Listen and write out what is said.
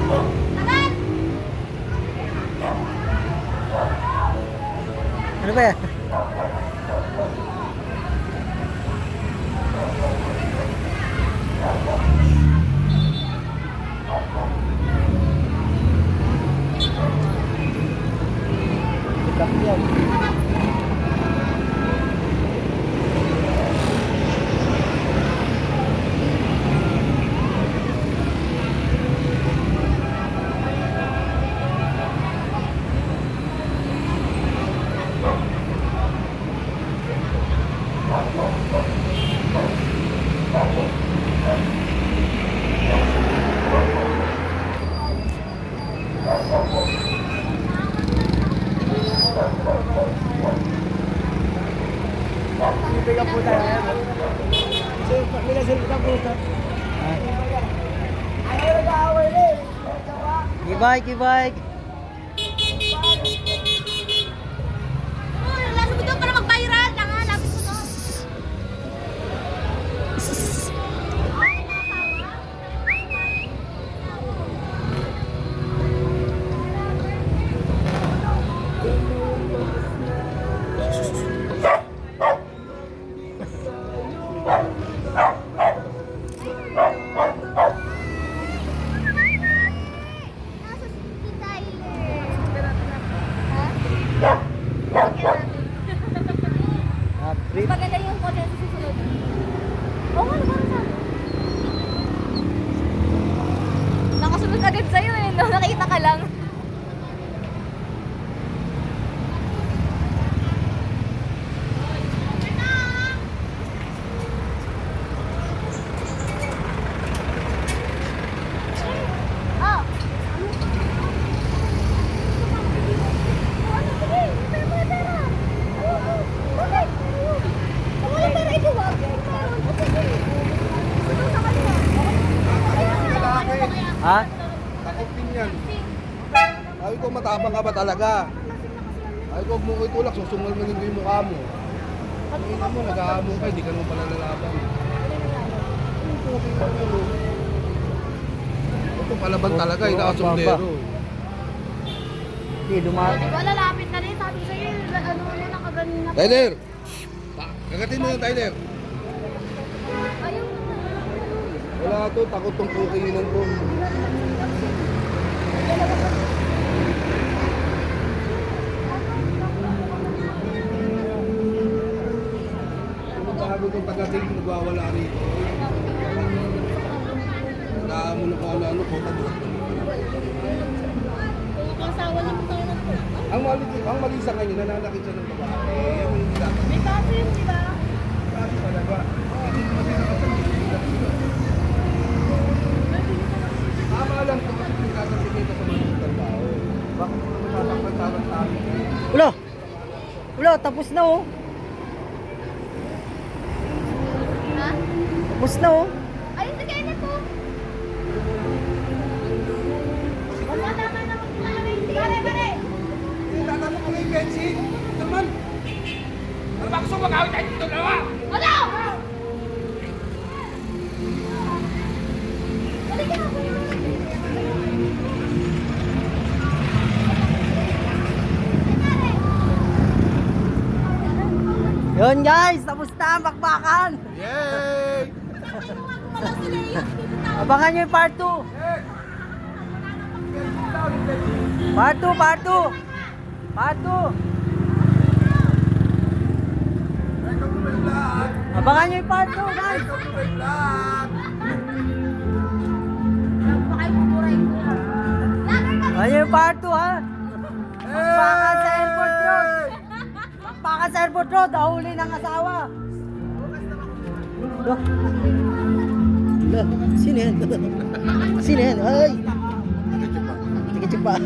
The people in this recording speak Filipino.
Ano ba yan? Yan. Bigyan po tayo ngayon. Minasilita po ito. Ayaw nag-aaway na eh. Kibike, kibike. Lasa mo doon para mag-viral. Tanga, lapis mo doon. Maganda yung kotse sa susunod. Oo nga, parang sa nakasunod agad sa'yo eh, no? Nakita ka lang. Ha? Takot din yan. Sabi ko, matapang ka ba talaga? Sabi ko, huwag mo ko itulak, susungalmanin ko yung mukha mo. Hindi mo, nag-aamon ka, hindi ka naman pala lalaban. Ito palaban talaga, nakasundero. Hindi, dumaan. Di ba lalapit na rin? Sabi sa'yo, ano na, nakaganin na. Tyler! Kagatin mo yung Tyler. Ayaw mo na. Wala to, takot tong kukinan ko. Bago itong taga-tig, nagwawala rito. Nakaamon na kung ano-ano po. Kasawa lang tayo na po. Ang mali sa kanya, nananakit siya ng babae. Yan mo yung dapat. May kaso yun, di ba? Kasi talaga. Tama lang ito kasi pinagkakasin ito sa mga tao. Bakit mo naman tatakpan tayo? Ulo! Ulo, tapos na oh. Ha? Tapos na oh. Ayun, sige na po. Wala naman na magpapalagay. Pare! Tatanong ko yung bensin. Naman! Ano ba gusto mag-awit tayo dito dalawa? Ano? Balik ka na po. Yun guys, tapos na ang bakbakan. Yay! Abangan nyo yung part 2. Part 2, part 2. Part 2. Abangan nyo yung part 2 guys. Abangan nyo yung part 2 ha. Bakbakan sa airport road. Bakbakan sa airport road, nahuli ng asawa. Sino yan? Sino yan? Ay! Tikit pa.